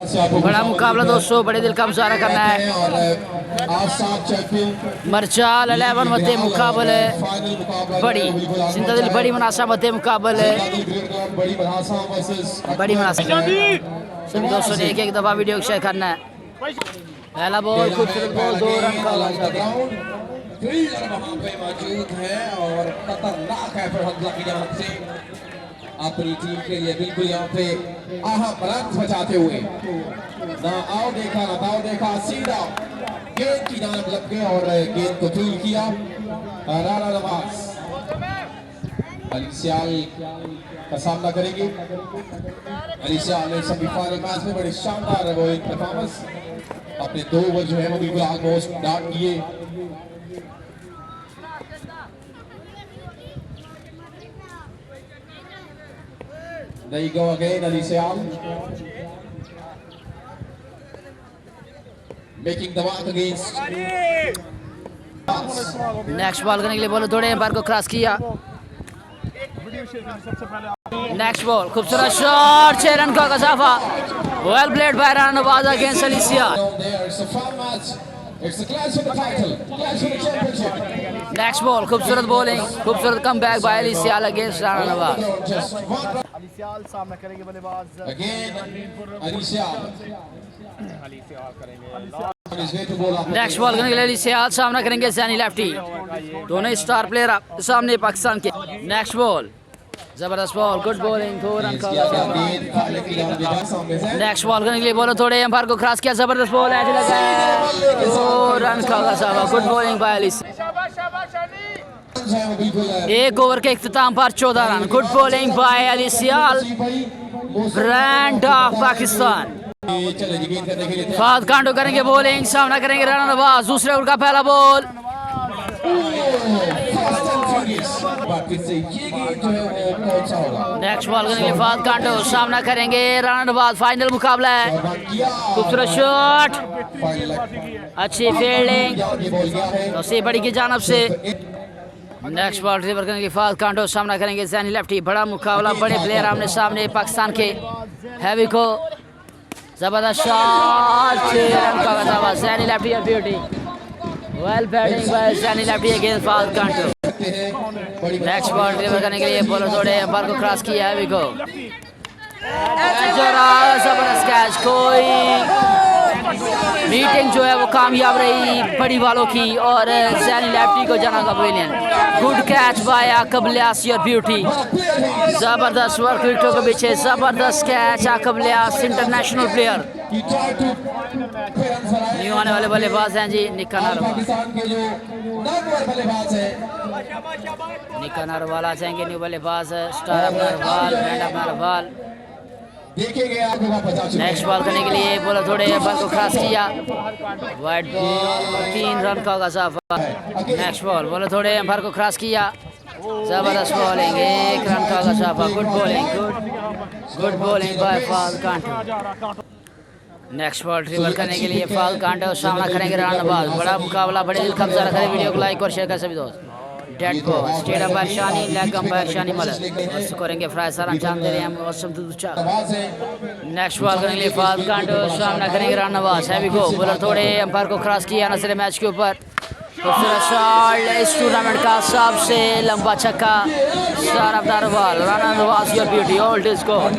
बड़ा मुकाबला दोस्तों, बड़े दिल का मुजाहरा करना है। मरचाल 11 मते मुकाबले बड़ी जिंदा दिल बड़ी मुनासा मते मुकाबले बड़ी मुनासा। सभी दोस्तों ने एक दफ़ा वीडियो शेयर करना है। पहला बॉल खूबसूरत बॉल, 2 रन का मौजूद है और खतरनाक है अपनी टीम के लिए, बिल्कुल यहाँ पे अहम रन बचाते हुए। ना आओ देखा ना दाओ देखा, सीधा गेंद की जान लग गए और गेंद को दूर किया। राणा नवाज अली सियाल का सामना करेंगे। अली सियाल ने सेमीफाइनल मैच में बड़े शानदार वो एक परफॉर्मेंस, अपने 2 ओवर जो है वो बिल्कुल ऑलमोस्ट डाउन किए। There you go again, Ali Sial. Making the mark against. Next ball करने के लिए बॉल थोड़े एम्पायर को क्रॉस किया। नेक्स्ट बॉल खूबसूरत शॉट, 6 रन का इजाफा। Well played by Rana Nawaz against Ali Sial. Next ball खूबसूरत बॉलिंग, खूबसूरत comeback by Ali Sial against Rana Nawaz. Ali Sial सामना करेंगे बल्लेबाज अली सियाल करेंगे। नेक्स्ट बॉल करने के लिए अली सियाल सामना करेंगे जैनी लेफ्टी। दोनों स्टार प्लेयर सामने पाकिस्तान के। नेक्स्ट बॉल जबरदस्त बॉल, गुड बॉलिंग, 2 रन का। नेक्स्ट बॉल करने के लिए बॉल थोड़े एम्पायर को क्रॉस किया, जबरदस्त बॉल है, 2 रन का इजाफा। Good bowling by Ali. 1 over के इख्तिताम पर 14 run. Good bowling by Ali Sial, brand of Pakistan. Fahad Kando करेंगे बॉलिंग, सामना करेंगे राणा नवाज। दूसरे ओवर का पहला बॉल, नेक्स्ट बॉल करने के लिए फाद कांडो सामना करेंगे राणा नवाज। फाइनल मुकाबला है, खूबसूरत शॉट, अच्छी फील्डिंग नौसे बड़ी की जानब से। नेक्स्ट बॉल डिलीवर करने के फाद कांडो सामना करेंगे जैनी लेफ्टी। बड़ा मुकाबला, बड़े प्लेयर आमने सामने पाकिस्तान के। हैवी को जबरदस्त शॉट, 6 रन का इजाफा। जैनी लेफ्टी और beauty, well batting by जैनी lefty against Fahad Kando. Next ball deliver करने के लिए बॉलर थोड़े एम्पायर को क्रॉस किया। हैवी को जबरदस्त कैच, कोई मीटिंग जो है वो कामयाब रही बड़ी वालों की और जैनी लेफ्टी को जाना का pavilion. Good catch bye आकब Ilyas और ब्यूटी, जबरदस्त वर्क विकेटों के पीछे, जबरदस्त catch. आकब Ilyas international player, new आने वाले बल्लेबाज हैं जी। निक्का नारवाला चाहेंगे न्यू बल्लेबाज, स्टार अपना रवाल, ब्रांड अपना रवाल। नेक्स्ट बॉल करने के लिए बॉलर थोड़े बॉल को क्रॉस किया, वाइड बॉल, 3 रन का इजाफा। नेक्स्ट बॉल बॉलर थोड़े एम्पायर को क्रॉस किया, जबरदस्त बॉलिंग, 1 रन का इजाफा। Good bowling, good bowling by Fahad Kando. Next ball रिवर करने के लिए फाद कांडो सामना करेंगे राणा नवाज। बड़ा मुकाबला, बड़े दिल का मुजाहरा करें। वीडियो को लाइक और शेयर कर सभी दोस्त। डेड बॉल, स्टेट अंपायर शानी, लेग अंपायर शानी मलक करेंगे फ्राई सर अंजाम दे रहे हैं मौसम दुचा। नेक्स्ट बॉल करने के लिए फाद कांडो सामना करेंगे राणा नवाज। हैवी को बॉलर थोड़े अंपायर को क्रॉस किया नजर मैच के ऊपर। खूबसूरत शॉट, इस टूर्नामेंट का सबसे लंबा छक्का, star of the ball Rana Nawaz your beauty, old is gold.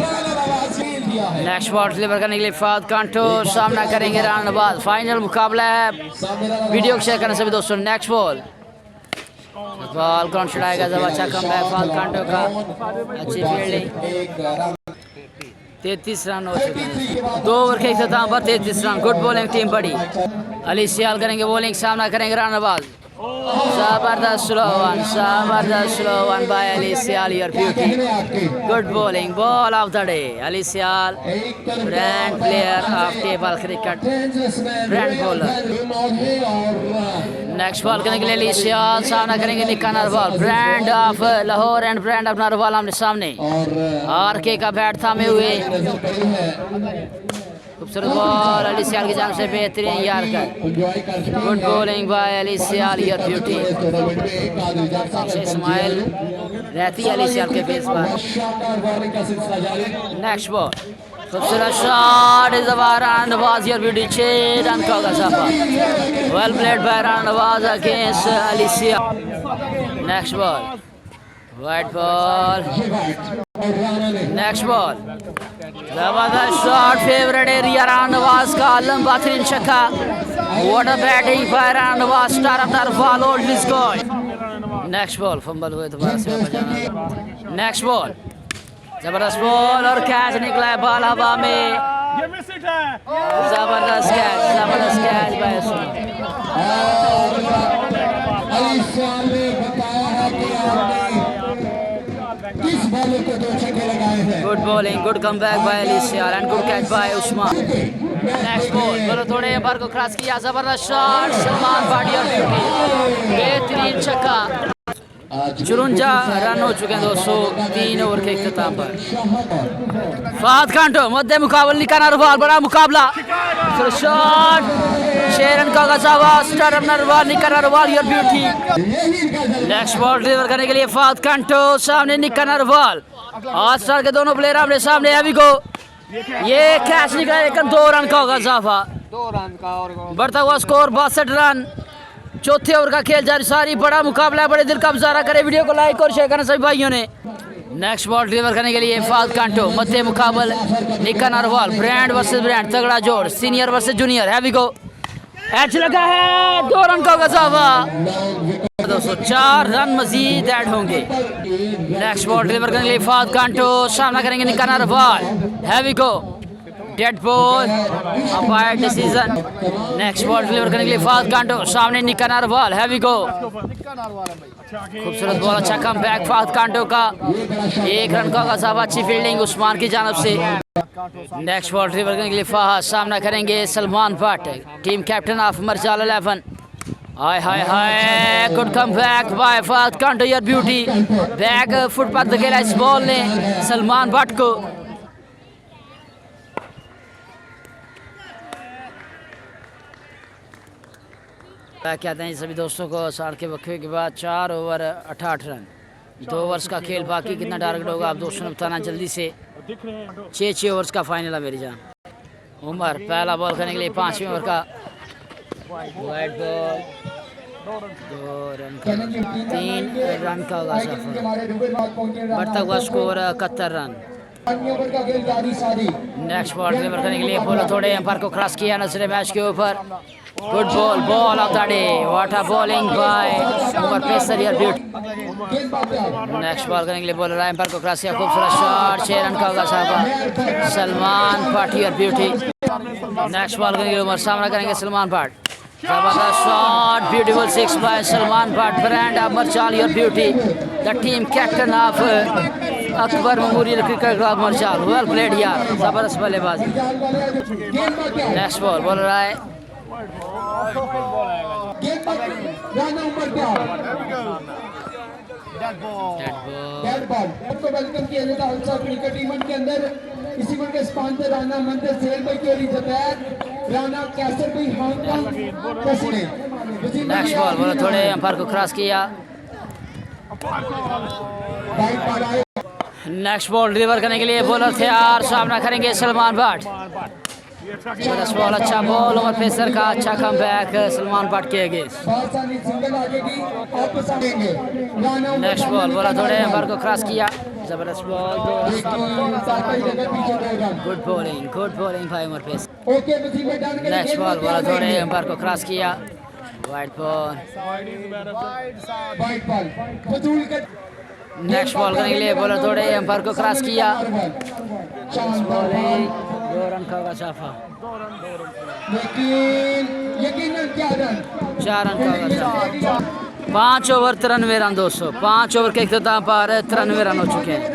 Next ball deliver करने के लिए फाद कांडो सामना करेंगे राणा नवाज। फाइनल मुकाबला है, वीडियो को शेयर करना सभी दोस्तों। नेक्स्ट बॉल ग्राउंड छुड़ाएगा, जब अच्छा कम बैक फाद कांडो का, अच्छी फील्डिंग। 33 रन हो चुके हैं 2 ओवर के इख्तिताम पर, 33 रन। गुड बॉलिंग टीम बड़ी। अली सियाल करेंगे बॉलिंग, सामना करेंगे राणा नवाज। जबरदस्त slow one by Ali Sial your beauty, good bowling, ball of the day. Ali Sial brand player of table cricket, brand bowler. Next ball करने के लिए अली सियाल सामना करेंगे Nikka Narwal, brand of Lahore and brand of Narwal आमने सामने। आर के का बैट थामे हुए, खूबसूरत बॉल अली सियाल की जान से बेहतरीन यार का। Good bowling by Ali Sial your beauty. Smile रहती है अली सियाल के फेस पर। नेक्स्ट बॉल खूबसूरत shot is about and was your beauty 6 run का होगा साफा well played by Ranawaz against Alicia next ball white ball next ball जबरदस्त शॉट फेवरेट एरिया Ranawaz का लंबा 3 छक्का what a batting by Ranawaz star of the ball old is gone next ball fumble हुए दोबारा से बजाना next ball जबरदस्त ball और कैच निकला है बॉल हवा में जबरदस्त कैच भाई अलीशा ने बताया है कि आपने किस बॉलर को 2 छक्के लगाए हैं good bowling good comeback by Alisha and good catch by Usman next ball बोलो थोड़े बार को क्रॉस किया जबरदस्त शॉट सलमान भाटी और ब्यूटी बेहतरीन छक्का 54 रन हो चुके हैं दोस्तों 3 ओवर के इख्तिताम पर फाद कांटो मध्य मुकाबला निकाना रवाल बड़ा मुकाबला शॉट 6 रन का गजावा स्टार नरवाल निकाना रवाल your beauty next ball deliver करने के लिए फाद कांटो सामने निकाना रवाल और स्टार के दोनों प्लेयर आमने सामने अभी को ये कैच निकला लेकिन 2 रन का होगा इजाफा 2 रन का और बढ़ता हुआ स्कोर 62 रन चौथे ओवर का खेल जारी सारी बड़ा मुकाबला है बड़े दिल का मुजाहरा करे वीडियो को लाइक और शेयर करना सभी भाइयों ने नेक्स्ट बॉल डिलीवर करने के लिए फाद कांटो मध्य मुकाबल निक्का नरवाल ब्रांड वर्सेस ब्रांड तगड़ा जोड़ सीनियर वर्सेस जूनियर है को एच लगा है 2 रन का गजावा 4 रन मजीद ऐड होंगे नेक्स्ट बॉल डिलीवर करने के लिए फाद कांटो सामना करेंगे निक्का नरवाल है को dead ball umpire decision next ball deliver करने के लिए फाद कांटो सामने निक्का नरवाल है को खूबसूरत बॉल अच्छा कम बैक फाद कांटो का 1 रन का गजावा अच्छी फील्डिंग उस्मान की जानब से नेक्स्ट बॉल डिलीवर करने के लिए फाहद सामना करेंगे Salman Bhatt team captain of Marjal 11 हाय हाय हाय good come back by Fahad Kanto your beauty back foot पर धकेला इस बॉल ने सलमान भट्ट को कहते हैं सभी दोस्तों को साढ़ के वक्फे के बाद 4 ओवर 68 रन 2 ओवर्स का खेल बाकी कितना टारगेट होगा आप दोस्तों ने बताना जल्दी से 6 ओवर्स का फाइनल है मेरी जान उमर पहला बॉल करने के लिए 5वें ओवर का वाइट बॉल 2 रन का 3 रन का होगा सफर बढ़ता हुआ score 71 run next ball deliver करने के लिए बोलो थोड़े एम्पायर को क्रॉस किया नजर मैच के ऊपर good ball of the day what a bowling by Umar pacer your beauty next ball करने के लिए बॉलर एम्पायर को क्रॉस किया खूबसूरत शॉट 6 रन का होगा साहब Salman Bhatt your beauty next ball करने के लिए उमर सामना करेंगे सलमान भट्ट जबरदस्त shot beautiful 6 by Salman Bhatt brand of Marjal your beauty the team captain of Akbar memorial cricket club Marjal well played यार जबरदस्त बल्लेबाजी नेक्स्ट बॉल बॉलर आए वेलकम किया जाता है क्रिकेट इवेंट के अंदर इसी इवेंट के स्पॉन्सर राना मंदिर सेल भाई की जतैर राना कैसर भाई हांगकांग प्रेसिडेंट नेक्स्ट बॉल बोलो थोड़े अंपायर को क्रॉस किया नेक्स्ट बॉल डिलीवर करने के लिए बॉलर तैयार सामना करेंगे सलमान भट्ट बस बॉल अच्छा बॉल उमर पेसर का अच्छा कम बैक सलमान भट्ट के अगेंस्ट नेक्स्ट बॉल बोला थोड़े अंपायर को क्रॉस किया जबरदस्त बॉल गुड बॉलिंग भाई उमर पेसर नेक्स्ट बॉल बोला थोड़े अंपायर को क्रॉस किया वाइट बॉल नेक्स्ट बॉल करने के लिए बॉलर थोड़े अंपायर को क्रॉस किया 2 रन का होगा साफा 4 रन का होगा 5 ओवर 93 रन दोस्तों 5 ओवर के इख्तिताम पर 93 रन हो चुके हैं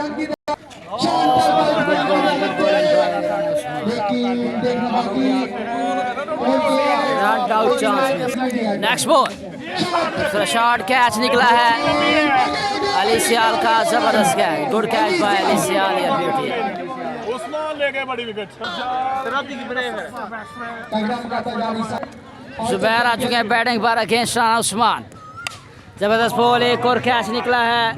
नेक्स्ट बॉल शॉट कैच निकला है अली सियाल का जबरदस्त catch good catch by Ali Sial यार ब्यूटी उस्मान ले गए बड़ी विकेट जुबैर आ चुके हैं बैटिंग पर अगेंस्ट राना उस्मान जबरदस्त बॉल एक और कैच निकला है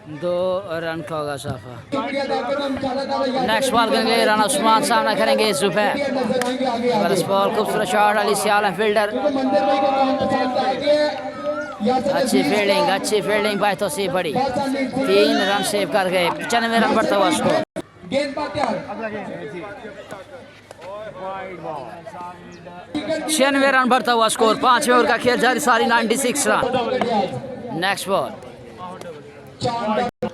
2 रन का होगा साफा। शुक्रिया अदा करता हूं मुशाला ताला नेक्स्ट बॉल करेंगे राना उस्मान, सामना करेंगे जुबैर। नजर आएंगे आगे फर्स्ट बॉल खूबसूरत शॉट, अली सियाल फील्डर, मंदिर भाई को काम पसंद आ गया अच्छी फील्डिंग भाई तो सी बड़ी। 3 रन सेव कर गए, 95 रन बढ़ता हुआ स्कोर। गेंद पर तैयार 96 रन बढ़ता हुआ स्कोर। 5वें ओवर का खेल जारी, सारी 96 रन। नेक्स्ट बॉल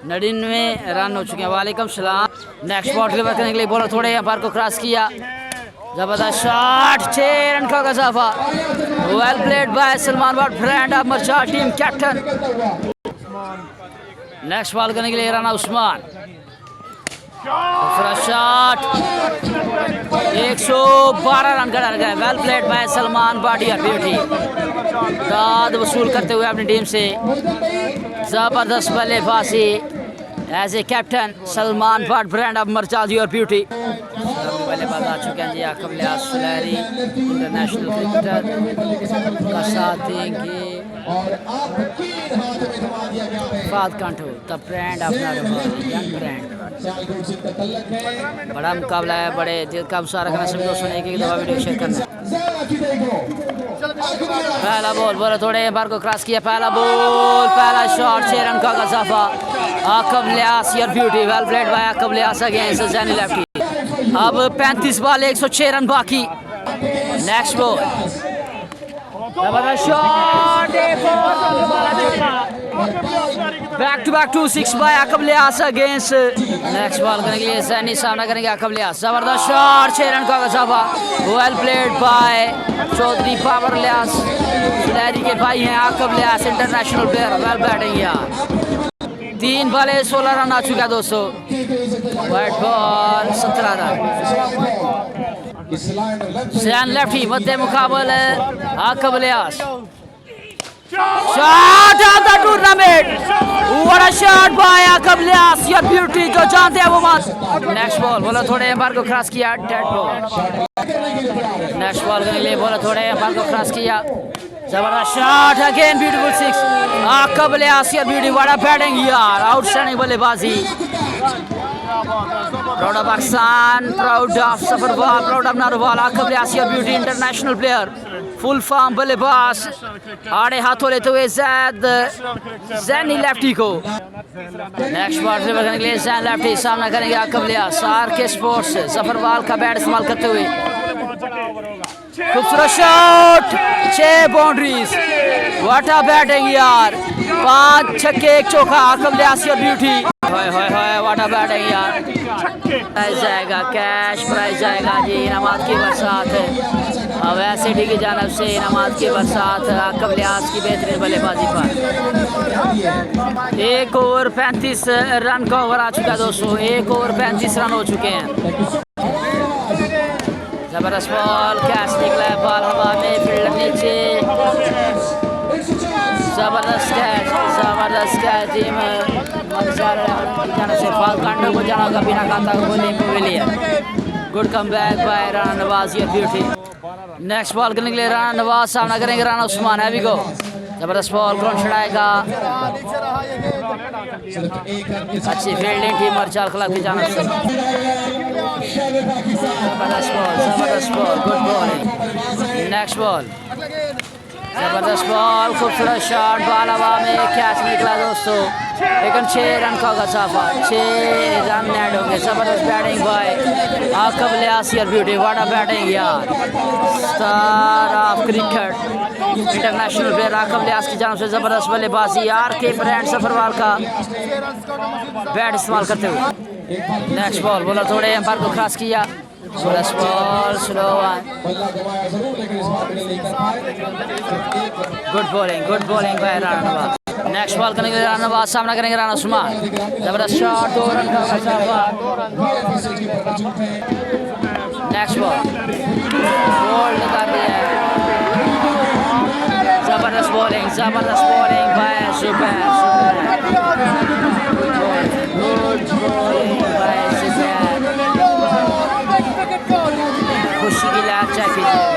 99 रन हो चुके हैं। वालेकुम सलाम। नेक्स्ट बॉल डिलीवर करने के लिए बॉलर थोड़े अंपायर को क्रॉस किया, जबरदस्त शॉट, 6 रन का इजाफा। Well played by Salman Butt, friend of Marcha team captain. Next ball करने के लिए राना उस्मान, दूसरा शॉट, 112 रन का target. Well played by Salman Butt, यार ब्यूटी, दाद वसूल करते हुए अपनी टीम से जबरदस्त बल्लेबाजी as a captain Salman Butt, brand of Marchas your beauty. बल्लेबाज आ चुके हैं जी आकब लियाज सुलैरी, इंटरनेशनल क्रिकेटर का साथ देंगे और आप तीन हाथ में थमा दिया गया है। फाद कांटो the brand of young brand. Sialkot से तल्लक है। बड़ा मुकाबला है, बड़े दिल का मुशारा करना। सभी दोस्तों ने एक दफा वीडियो शेयर करना। जरा की देखो पहला बॉल, बोले थोड़े बार को क्रॉस किया, पहला बॉल, पहला शॉट, 6 रन का इजाफा। Aqib लियाज your beauty, well played by Aqib Liaz against Jaini lefty. अब 35 बॉल 106 रन बाकी। नेक्स्ट बॉल, जबरदस्त shot, back to back 2-6 by Aqib Liaz against. Next ball करने के लिए जैनी सामना करेंगे आकब लियाज, जबरदस्त शॉट, 6 रन का इजाफा। वेल प्लेड बाय चौधरी पावर लियाज, सुलैरी के भाई हैं Aqib Ilyas, international player, well batting यार। 3 बॉल 16 रन आ चुका है दोस्तों। Wide ball 17 run. जैन लेफ्टी मध्य मुकाबले Aqib Ilyas, shot of the tournament, what a shot by Aqib लियाज your beauty, जो जानते हैं वो बात। नेक्स्ट बॉल, बोला थोड़े एम्पायर को क्रॉस किया, डेड बॉल। नेक्स्ट बॉल करने के लिए बोला थोड़े एम्पायर को क्रॉस किया, जबरदस्त shot, again beautiful 6। Aqib लियाज your beauty, what a batting यार, आउटस्टैंडिंग बल्लेबाजी। Proud of Pakistan, proud of Zafarwal, proud of Narowal. Aqib लियाज your beauty, international player, full form बल्लेबाज, आड़े हाथों लेते हुए जैनी लेफ्टी को। नेक्स्ट बॉल ड्रिबल करने के लिए जैन लेफ्टी, सामना करेंगे आकब लियाज। सार के स्पोर्ट्स सफरवाल का बैट इस्तेमाल करते हुए, खूबसूरत shot, 6 boundaries, what a batting यार, 5 छक्के 1 चौका। आकब लियाज योर ब्यूटी, हाय हाय हाय, व्हाट अ बैटिंग यार। प्राइज जाएगा, कैश प्राइज जाएगा जी, इनामात की बरसात। अब ऐसे डी की जानब से इनामात की बरसात आकब लियाज की बेहतरीन बल्लेबाजी पर। 1 ओवर 35 रन का ओवर आ चुका है दोस्तों। 1 ओवर 35 रन हो चुके हैं। जबरदस्त बॉल, कैच निकला है, बॉल हवा में, फील्डर नीचे, जबरदस्त कैच टीम से फाल कांडो को जाना होगा, बिना कांता को बोलिंग को लिया। Good come back bye Rana Nawaz your beauty. Next ball करने के लिए राना नवाज, सामना करेंगे राना उस्मान। है को जबरदस्त बॉल, कौन छड़ाएगा, अच्छी फील्डिंग टीम और चाल खिलाफ की जाना से। जबरदस्त ball, good bowling. Next ball, जबरदस्त बॉल, खूबसूरत शॉट, बॉल हवा में, कैच निकला दोस्तों। लेकिन 6 रन का इजाफा, 6 रन ऐड होंगे। जबरदस्त batting by Aqib लियाज your beauty, what a batting यार, star of cricket, international player Aqib Ilyas की जानब से जबरदस्त बल्लेबाजी। आर के ब्रांड सफरवाल का बैट इस्तेमाल करते हुए। नेक्स्ट बॉल, बोला थोड़े एम्पायर को क्रॉस किया, first ball slow one. Good bowling by Rana Nawaz. Next ball करेंगे राना नवाज, सामना करेंगे राना उस्मान। जबरदस्त शॉट, 2 रन का इजाफा। नेक्स्ट बॉल, बोल्ड कर दिया, जबरदस्त bowling by Zubair. Good bowling by Zubair, खुशी की लहर चाय पीजिएगा।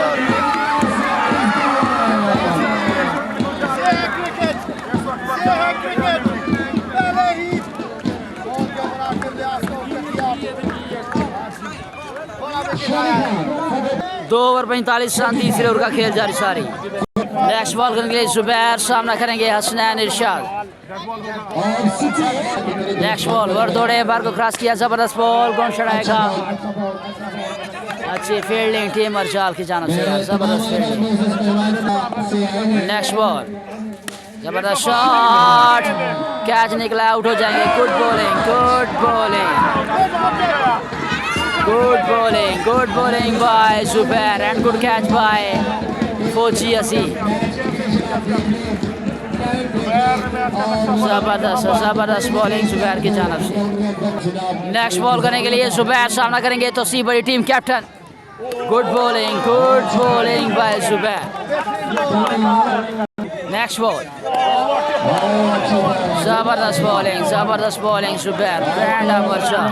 क्रिकेट पहले ही 2 ओवर 45 रन, तीसरे ओवर का खेल जारी सारी। नेक्स्ट बॉल करने के लिए जुबैर, सामना करेंगे हसनैन इरशाद। नेक्स्ट बॉल ओवर दौड़े, बार को क्रॉस किया, जबरदस्त बॉल, कौन छड़ाएगा? अच्छी फील्डिंग टीम अर्शाल की जानिब से, जबरदस्त फील्डिंग। नेक्स्ट बॉल, जबरदस्त शॉट, कैच निकला, आउट हो जाएंगे। Good bowling, good bowling, good bowling, good bowling by Zubair and good catch by Fauji असी। जबरदस्त जबरदस्त बॉलिंग जुबैर की जानिब से। नेक्स्ट बॉल करने के लिए जुबैर, सामना करेंगे तोसी बड़ी team captain. Good bowling by Zubair. Next ball, जबरदस्त बॉलिंग जुबैर, ब्रांड वर्षा।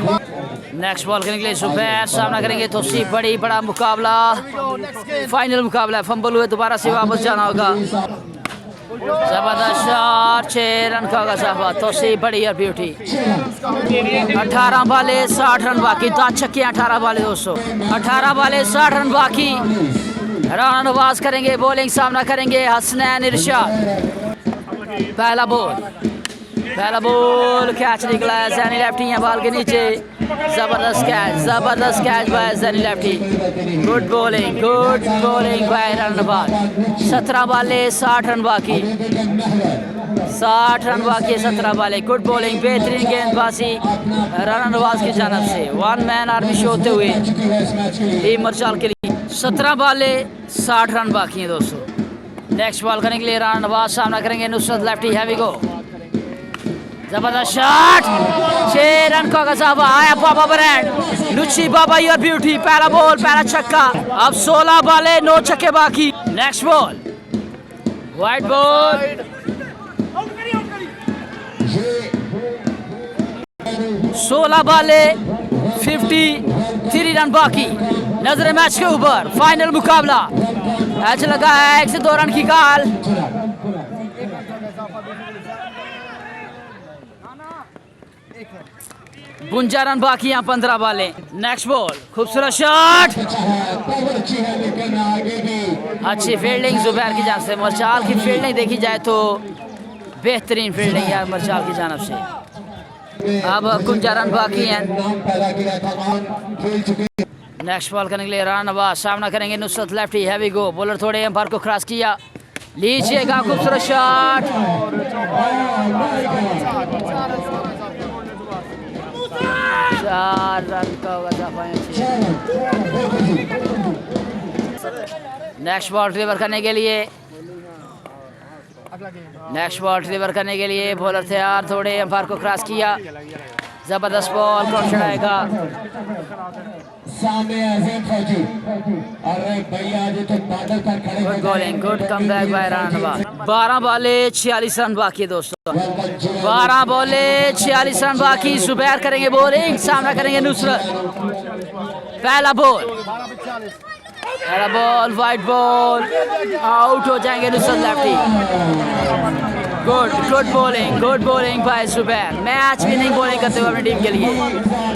नेक्स्ट बॉल करने के लिए जुबैर, सामना करेंगे तोसी बड़ी, बड़ा मुकाबला, फाइनल मुकाबला है, फंबल हुए दोबारा से वापस जाना होगा। जबरदस्त शॉट, 6 रन का होगा साहब, तोसी बड़ी और ब्यूटी। 18 बाले 60 रन बाकी, 10 छक्के 18 बाले दोस्तों, 18 बाले 60 रन बाकी। राना नवाज करेंगे बॉलिंग, सामना करेंगे हसनैन इरशाद। पहला बॉल कैच निकला है, जैनी लेफ्टी है बॉल के नीचे, जबरदस्त catch by जैनी lefty. Good bowling by Rana Nawaz. 17 बाले 60 रन बाकी, 60 रन बाकी है 17 बाले। गुड बॉलिंग, बेहतरीन गेंदबाजी राना नवाज की जानिब से, 1 मैन आर्मी शो होते हुए टीम मर्चाल के लिए। 17 बाले 60 रन बाकी हैं दोस्तों। नेक्स्ट बॉल करने के लिए राना नवाज, सामना करेंगे नुसरत लेफ्टी। हैवी गो, जबरदस्त शॉट, 6 रन का गजावा आया बाबा ब्रांड, नुची बाबा योर ब्यूटी। पहला बॉल, पहला छक्का, अब 16 बाले 9 छक्के बाकी। नेक्स्ट बॉल, वाइड बॉल, 16 बाले 53 रन बाकी। नजर मैच के ऊपर, फाइनल मुकाबला, मैच लगा है 1 से 2 रन की काल। बुंजा रन बाकी यहाँ 15 बाले। नेक्स्ट बॉल, खूबसूरत शॉट, अच्छी फील्डिंग जुबैर की जानिब से। मर्चाल की फील्डिंग देखी जाए तो बेहतरीन फील्डिंग यार मर्चाल की जानिब से। अब 51 रन बाकी हैं। नेक्स्ट बॉल करने के लिए राना नवाज, सामना करेंगे नुसरत लेफ्टी। हैवी गो, बॉलर थोड़े एम्पायर को क्रॉस किया, लीजिएगा खूबसूरत शॉट, 4 रन का होगा। नेक्स्ट बॉल डिलीवर करने के लिए बॉलर तैयार, थोड़े एम्पायर को क्रॉस किया, जबरदस्त बॉल, कौन चढ़ाएगा? Good bowling, good comeback by Rana Nawaz. 12 बाले 46 रन बाकी दोस्तों, 12 बॉले 46 रन बाकी। जुबैर करेंगे बॉलिंग, सामना करेंगे नुसरत। पहला बॉल वाइड बॉल, आउट हो जाएंगे Nusrat lefty. Good bowling by Zubair, match भी नहीं बॉलिंग करते हुए अपनी टीम के लिए।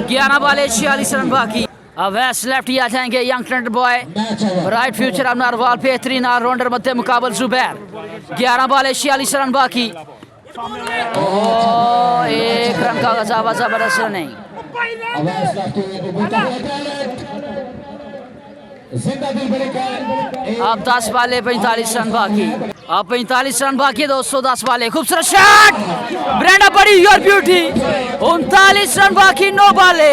11 बाले 46 रन बाकी। अब वेस्ट लेफ्टी आ जाएंगे, young talent boy, right future of narwhal, बेहतरीन ऑलराउंडर मध्य मुकाबल जुबैर। 11 बाले 46 रन बाकी। 1 रन का गजावा, जबरदस्त रनिंग। अब 10 बाले 45 रन बाकी, अब 45 रन बाकी दोस्तों, 10 बाले। खूबसूरत शॉट, ब्रेंडा बड़ी योर ब्यूटी। 39 रन बाकी, 9 बाले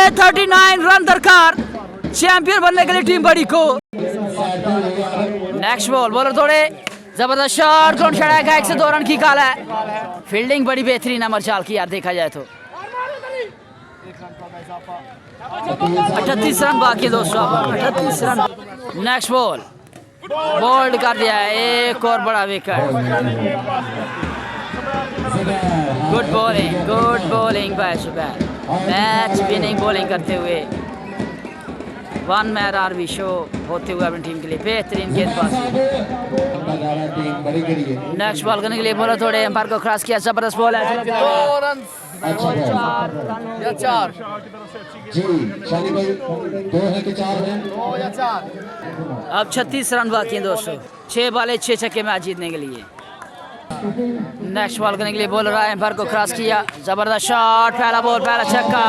39 रन दरकार चैंपियन बनने के लिए टीम बड़ी को। नेक्स्ट बॉल, बॉलर थोड़े, जबरदस्त शॉट, कौन चढ़ाएगा? 1 से 2 रन की काल है। फील्डिंग बड़ी बेहतरीन है मर्चाल की यार, देखा जाए तो। 38 रन बाकी दोस्तों, 38 रन। नेक्स्ट बॉल, बोल्ड कर दिया है, एक और बड़ा wicket. Good bowling by Zubair, match winning bowling करते हुए वन मैन आर्मी शो होते हुए अपनी टीम के लिए बेहतरीन गेंदबाजी। टीम बड़ी करी है। नेक्स्ट बॉल करने के लिए बोला थोड़े एम्पायर को क्रॉस किया, जबरदस्त बॉल है। 2 रन अच्छा बॉल। या 4 जी शाली भाई 2 है कि 4 हैं? 2 या 4 अब 36 रन बाकी हैं दोस्तों, 6 बाले 6 छक्के मैच जीतने के लिए। नेक्स्ट बॉल करने के लिए बॉलर आए, एम्पायर को क्रॉस किया, जबरदस्त शॉट, पहला बॉल पहला छक्का,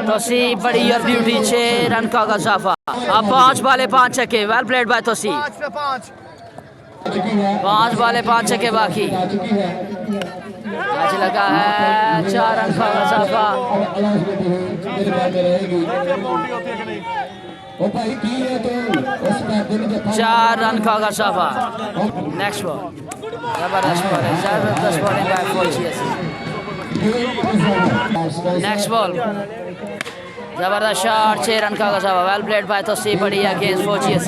तोसीफ बड़ी और ब्यूटी, 6 रन का इजाफा। अब 5 बाले 5 छक्के, वेल प्लेड बाय तोसीफ। 5 पे 5 5 बाले 5 छक्के बाकी, मैच लगा है 4 रन का इजाफा। रहेगी ओ भाई की है तो उस पर दिन के 4 रन का इजाफा। नेक्स्ट बॉल, जबरदस्त बॉल है, जबरदस्त बॉलिंग बाय फोर्चियस। नेक्स्ट बॉल, जबरदस्त शॉट, 6 रन का इजाफा, वेल प्लेड बाय तोसीफ बड़ी अगेंस्ट फोर्चियस।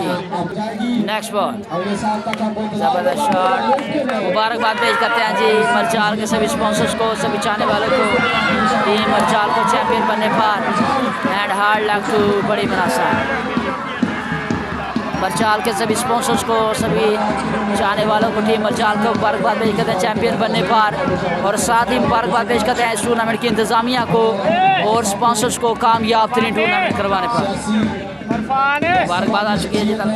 नेक्स्ट बॉल, जबरदस्त शॉट, मुबारकबाद पेश करते हैं जी मरचाल के सभी स्पॉन्सर्स को, सभी चाहने वालों को, टीम मरचाल को चैंपियन बनने पर एंड हार्ड लक टू बड़ी मनासा। मरचाल के सभी स्पॉन्सर्स को, सभी चाहने वालों को, टीम मरचाल को मुबारकबाद पेश करते हैं चैंपियन बनने पर, और साथ ही मुबारकबाद पेश करते हैं इस टूर्नामेंट की इंतजामिया को और स्पॉन्सर्स को कामयाब तरीन टूर्नामेंट करवाने पर। मुबारकबाद आ चुकी है जी तक।